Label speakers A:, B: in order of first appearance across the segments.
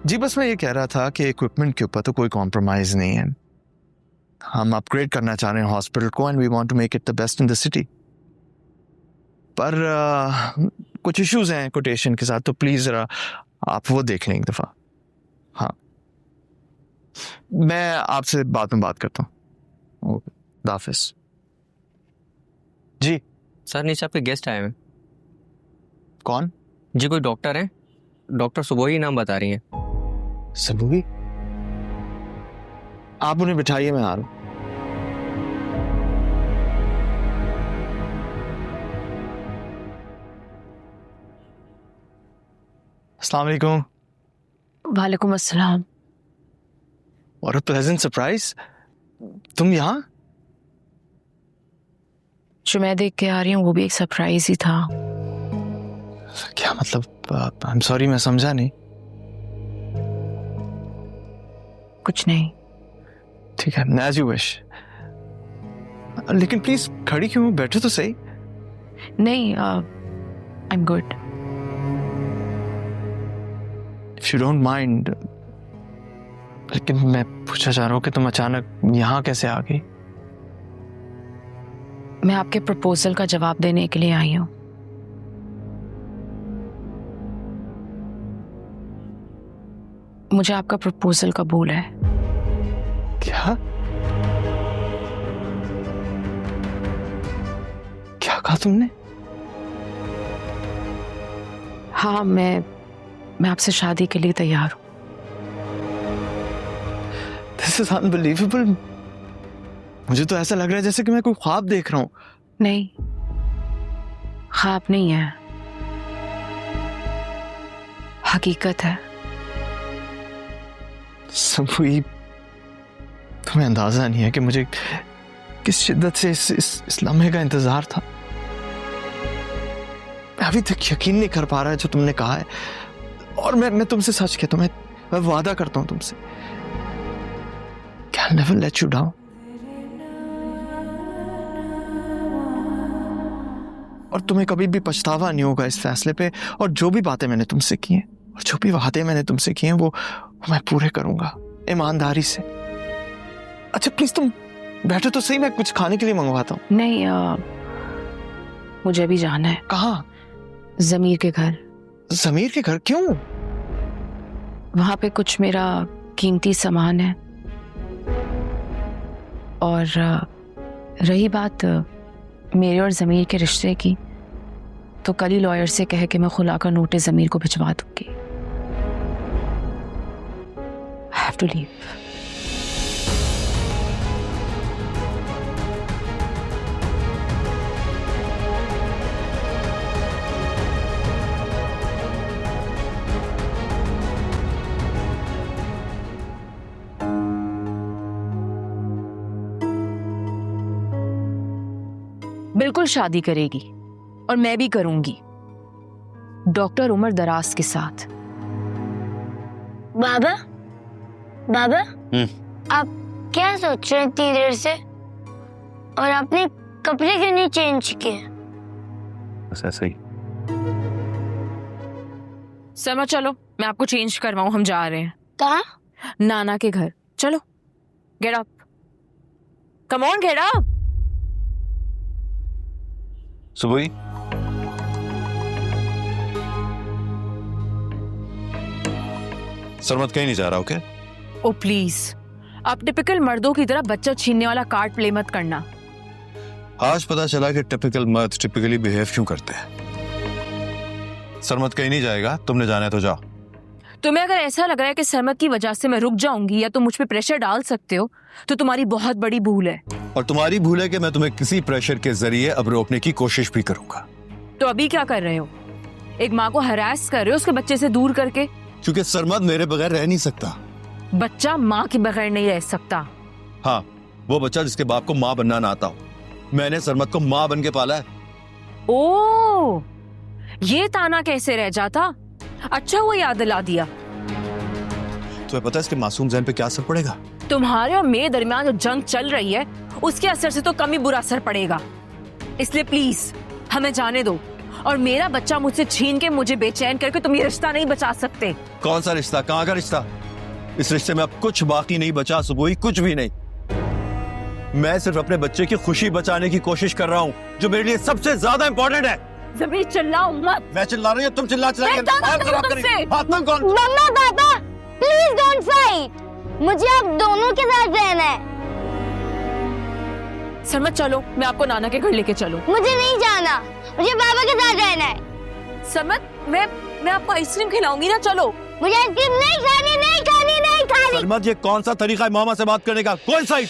A: जी बस मैं ये कह रहा था कि इक्विपमेंट के ऊपर तो कोई कॉम्प्रोमाइज नहीं है। हम अपग्रेड करना चाह रहे हैं हॉस्पिटल को and we want to make it the best in the city. पर कुछ इश्यूज हैं कोटेशन के साथ, तो प्लीज जरा आप वो देख लें एक दफा। हाँ, मैं आपसे बाद में बात करता हूँ। ओके, हाफिज। जी
B: सर, नीचे आपके गेस्ट आए हैं।
A: कौन?
B: जी कोई डॉक्टर है, डॉक्टर सुबोही नाम बता रही हैं।
A: सबूही? आप उन्हें बिठाइए, मैं आ रहा हूं। अस्सलाम वालेकुम।
C: वालेकुम अस्सलाम।
A: और प्लेजेंट सरप्राइज, तुम यहाँ?
C: जो मैं देख के आ रही हूँ वो भी एक सरप्राइज ही था।
A: क्या मतलब? आई एम सॉरी, मैं समझा नहीं।
C: कुछ नहीं।
A: ठीक है, एज यू विश। लेकिन प्लीज खड़ी क्यों? बैठो तो सही।
C: नहीं, I am good.
A: If you don't mind, लेकिन मैं पूछना चाह रहा हूँ कि तुम अचानक यहाँ कैसे आ गई?
C: मैं आपके प्रपोजल का जवाब देने के लिए आई हूँ। मुझे आपका प्रपोजल कबूल है।
A: क्या? क्या कहा तुमने?
C: हाँ, मैं आपसे शादी के लिए तैयार हूँ।
A: This is unbelievable. मुझे तो ऐसा लग रहा है जैसे कि मैं कोई ख्वाब देख रहा हूँ।
C: नहीं, ख्वाब नहीं है, हकीकत है।
A: सबूही, तुम्हें अंदाजा नहीं है कि मुझे किस शिद्दत से इस लम्हे का इंतजार था। मैं अभी तक यकीन नहीं कर पा रहा है जो तुमने कहा है। और मैं तुमसे सच कहता हूं, मैं वादा करता हूं तुमसे, I'll never let you down। और तुम्हें कभी भी पछतावा नहीं होगा इस फैसले पे। और जो भी बातें मैंने तुमसे की हैं और जो भी वादे मैंने तुमसे किए हैं वो मैं पूरे करूंगा ईमानदारी से। अच्छा प्लीज तुम बैठो तो सही, मैं कुछ खाने के लिए मंगवाता हूँ।
C: नहीं, मुझे अभी जाना है।
A: कहाँ?
C: जमीर के घर।
A: जमीर के घर? क्यों?
C: वहां पे कुछ मेरा कीमती सामान है। और रही बात मेरे और जमीर के रिश्ते की, तो कल ही लॉयर से कहे कि मैं खुला का नोटिस जमीर को भिजवा दूंगी। I have to leave। बिल्कुल शादी करेगी और मैं भी करूंगी, डॉक्टर उमर दराज के साथ।
D: बाबा, बाबा, आप क्या सोच रहे हैं इतनी देर से? और आपने कपड़े क्यों नहीं चेंज किए?
E: बस ऐसे ही।
C: सरमा चलो, मैं आपको चेंज करवाऊं, हम जा रहे हैं।
D: कहाँ?
C: नाना के घर। चलो, get up, come on, get up.
E: Subohi, Sarmat कहीं नहीं जा रहा? ओके?
C: ओ प्लीज, आप टिपिकल मर्दों की तरह बच्चा छीनने वाला कार्ड प्ले मत करना।
E: आज पता चला कि टिपिकल मर्द टिपिकली बिहेव क्यों करते हैं। सरमत कहीं नहीं जाएगा, तुमने जाना है तो जाओ।
C: तुम्हें अगर ऐसा लग रहा है कि सरमत की वजह से मैं रुक जाऊंगी या तुम मुझ पे प्रेशर डाल सकते हो, तो तुम्हारी बहुत बड़ी भूल है।
E: और तुम्हारी भूल है कि मैं तुम्हें किसी प्रेशर के जरिए अब रोकने की कोशिश भी करूंगा।
C: तो अभी क्या कर रहे हो? एक माँ को हरास कर रहे हो उसके बच्चे से दूर करके।
E: क्योंकि सरमत मेरे बगैर रह नहीं सकता।
C: बच्चा माँ के बगैर नहीं रह सकता।
E: हाँ, वो बच्चा जिसके बाप को माँ बनना ना आता हो। मैंने सरमत को माँ बन के पाला है।
C: ओ, ये ताना कैसे रह जाता? अच्छा हुआ याद दिला दिया।
E: तुम्हें पता है इसके मासूम ज़हन पे क्या असर पड़ेगा?
C: तुम्हारे और मेरे दरमियान जो जंग चल रही है उसके असर से तो कम ही बुरा असर पड़ेगा। इसलिए प्लीज हमें जाने दो और मेरा बच्चा मुझसे छीन के मुझे बेचैन करके तुम ये रिश्ता नहीं बचा सकते।
E: कौन सा रिश्ता, कहाँ का रिश्ता? इस रिश्ते में अब कुछ बाकी नहीं बचा सुबोही, कुछ भी नहीं। मैं सिर्फ अपने बच्चे की खुशी बचाने की कोशिश कर रहा हूँ, जो मेरे लिए सबसे ज्यादा इंपॉर्टेंट है।
C: ज़मीर चिल्लाओ मत।
E: मैं चिल्ला रही हूँ, तुम चिल्ला
C: मैं जाना नहीं तुमसे।
E: कौन?
D: मम्मा पापा प्लीज डोंट फाइट, मुझे आप दोनों के साथ रहना है।
C: सरमत चलो, मैं आपको नाना के घर लेके चलूं।
D: मुझे नहीं जाना, मुझे पापा के साथ रहना है।
C: सरमत मैं आपको आइसक्रीम खिलाऊंगी ना, चलो।
D: मुझे आइसक्रीम नहीं खानी, नहीं खानी, नहीं खानी।
E: सलमत, ये कौन सा तरीका है मामा से बात करने का? कोई साइड।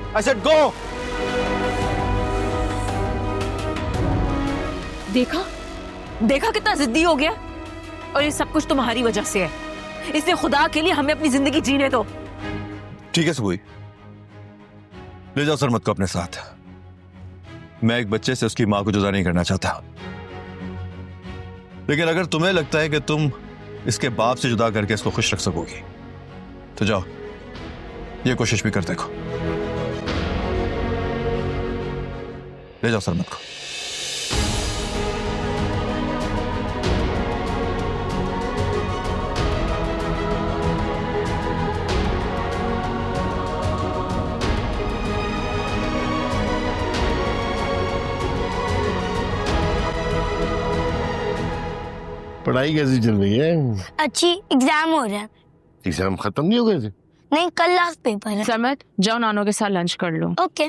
E: I said go.
C: देखा कितना जिद्दी हो गया, और ये सब कुछ तुम्हारी वजह से है। इसलिए खुदा के लिए हमें अपनी जिंदगी जीने दो।
E: ठीक है सुबोही, ले जाओ सरमत को अपने साथ। मैं एक बच्चे से उसकी मां को जुदा नहीं करना चाहता, लेकिन अगर तुम्हें लगता है कि तुम इसके बाप से जुदा करके इसको खुश रख सकोगी तो जाओ, ये कोशिश भी कर देखो। ले जाओ सरमत को।
F: पढ़ाई कैसी चल रही है?
D: अच्छी, एग्जाम हो रहा है।
F: एग्जाम खत्म नहीं हो गए थे?
D: नहीं, कल लास्ट पेपर है।
C: सरमत जाओ, नानो के साथ लंच कर लो।
D: ओके।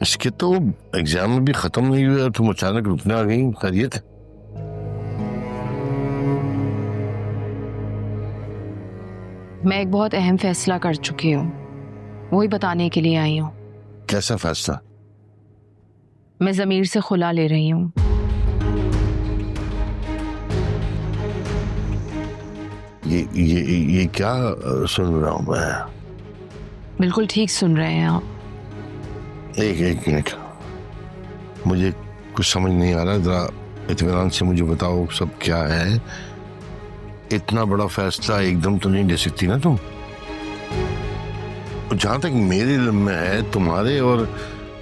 F: इसके तो एग्जाम भी खत्म नहीं हुए और तुम अचानक रुकने आ गई, खैरियत है?
C: मैं एक बहुत अहम फैसला कर चुकी हूँ, वही बताने के लिए आई हूँ।
F: कैसा फैसला?
C: मैं ज़मीर से खुला ले रही हूँ।
F: ये क्या सुन रहा हूँ मैं?
C: बिल्कुल ठीक सुन रहे हैं आप।
F: एक मिनट, मुझे कुछ समझ नहीं आ रहा, जरा इत्मीनान से मुझे बताओ सब क्या है। इतना बड़ा फैसला एकदम तो नहीं ले सकती ना तुम। जहां तक मेरे इल्म में है, तुम्हारे और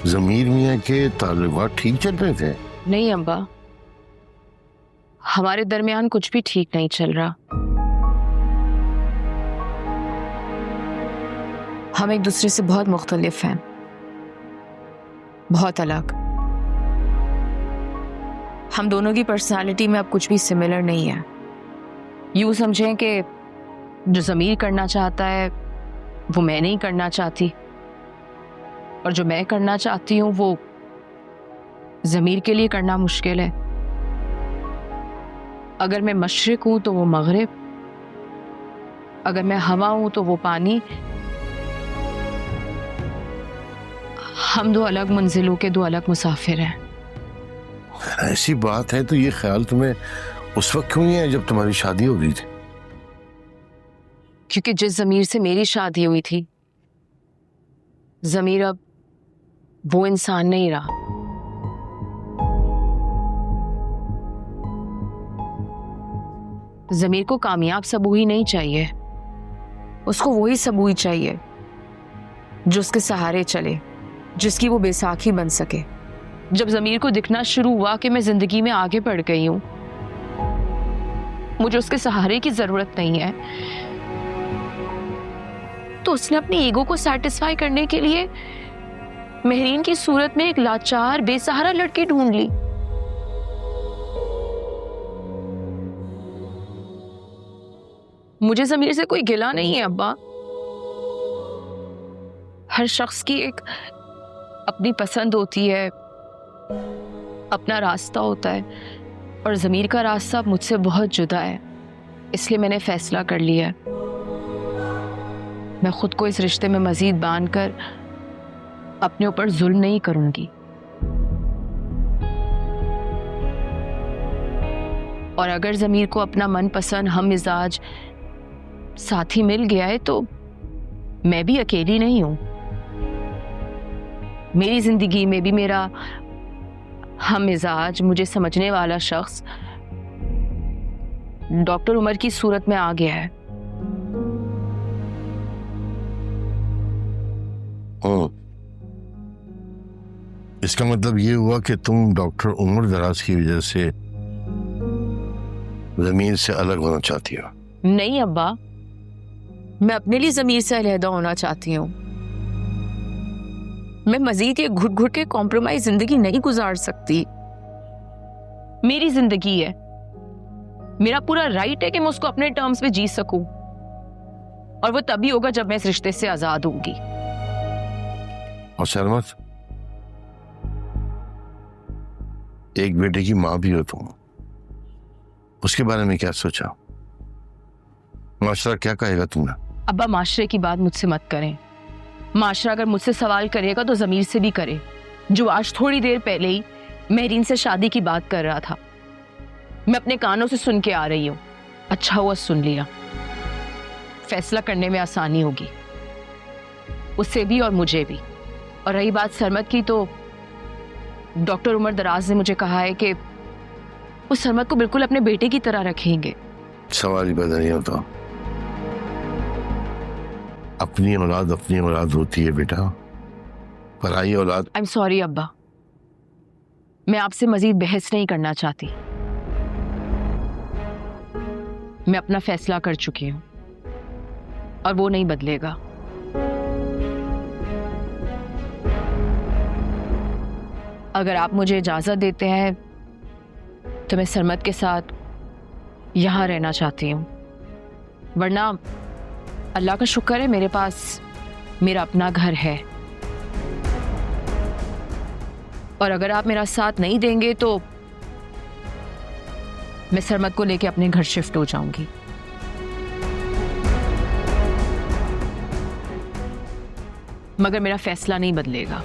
F: ज़मीर मियां के ताल्लुकात ठीक चल रहे थे।
C: नहीं अब्बा, हमारे दरमियान कुछ भी ठीक नहीं चल रहा। हम एक दूसरे से बहुत मुख्तलिफ हैं, बहुत अलग। हम दोनों की पर्सनालिटी में अब कुछ भी सिमिलर नहीं है। यूं समझें कि जो ज़मीर करना चाहता है वो मैं नहीं करना चाहती, और जो मैं करना चाहती हूँ वो ज़मीर के लिए करना मुश्किल है। अगर मैं मशरिक हूँ तो वो मगरिब, अगर मैं हवा हूँ तो वो पानी। हम दो अलग मंजिलों के दो अलग मुसाफिर हैं।
F: ऐसी बात है तो ये ख्याल तुम्हें उस वक्त क्यों नहीं है जब तुम्हारी शादी हो गई थी?
C: क्योंकि जिस ज़मीर से मेरी शादी हुई थी, ज़मीर अब वो इंसान नहीं रहा। ज़मीर को कामयाब सबूही नहीं चाहिए, उसको वही सबूही चाहिए जो उसके सहारे चले, जिसकी वो बैसाखी बन सके। जब ज़मीर को दिखना शुरू हुआ कि मैं जिंदगी में आगे बढ़ गई हूं, मुझे उसके सहारे की जरूरत नहीं है, तो उसने अपनी ईगो को सैटिस्फाई करने के लिए मेहरीन की सूरत में एक लाचार बेसहारा लड़की ढूंढ ली। मुझे ज़मीर से कोई गिला नहीं है अब्बा। हर शख्स की एक अपनी पसंद होती है, अपना रास्ता होता है, और ज़मीर का रास्ता मुझसे बहुत जुदा है। इसलिए मैंने फैसला कर लिया है, मैं खुद को इस रिश्ते में मजीद बांधकर अपने ऊपर जुल्म नहीं करूंगी। और अगर ज़मीर को अपना मनपसंद हम मिजाज साथी मिल गया है तो मैं भी अकेली नहीं हूं। मेरी जिंदगी में भी मेरा हम मिजाज, मुझे समझने वाला शख्स डॉक्टर उमर की सूरत में आ गया है।
F: इसका मतलब ये हुआ कि तुम डॉक्टर उमर दराज की वजह से जमीर से अलग होना चाहती हो?
C: नहीं अब्बा, मैं अपने लिए जमीर से अलहदा होना चाहती हूँ। मैं मजीद ये घुट घुट के कॉम्प्रोमाइज जिंदगी नहीं गुजार सकती। मेरी जिंदगी है, मेरा पूरा राइट है कि मैं उसको अपने टर्म्स पे जी सकूं, और वो तभी होगा जब मैं इस रिश्ते से आजाद होंगी।
F: और शर्मत, एक बेटे की माँ भी हो तुम, उसके बारे में क्या सोचा? माशरा क्या कहेगा तुमने?
C: अब्बा, माशरे की बात मुझसे मत करें। माशरा अगर मुझसे सवाल करेगा तो जमीर से भी करे, जो आज थोड़ी देर पहले ही महरीन से शादी की बात कर रहा था। मैं अपने कानों से सुन के आ रही हूँ। अच्छा हुआ सुन लिया, फैसला करने में आसानी होगी, उससे भी और मुझे भी। और रही बात सरमत की, तो डॉक्टर उमर दराज ने मुझे कहा है कि वो सरमत को बिल्कुल अपने बेटे की तरह रखेंगे।
F: सवाल ही पैदा नहीं होता। अपनी औलाद होती है बेटा, पराई औलाद।
C: आई एम सॉरी अब्बा, मैं आपसे मजीद बहस नहीं करना चाहती। मैं अपना फैसला कर चुकी हूं और वो नहीं बदलेगा। अगर आप मुझे इजाजत देते हैं तो मैं सरमत के साथ यहां रहना चाहती हूं, वरना अल्लाह का शुक्र है मेरे पास मेरा अपना घर है। और अगर आप मेरा साथ नहीं देंगे तो मैं सरमत को लेके अपने घर शिफ्ट हो जाऊंगी। मगर मेरा फैसला नहीं बदलेगा।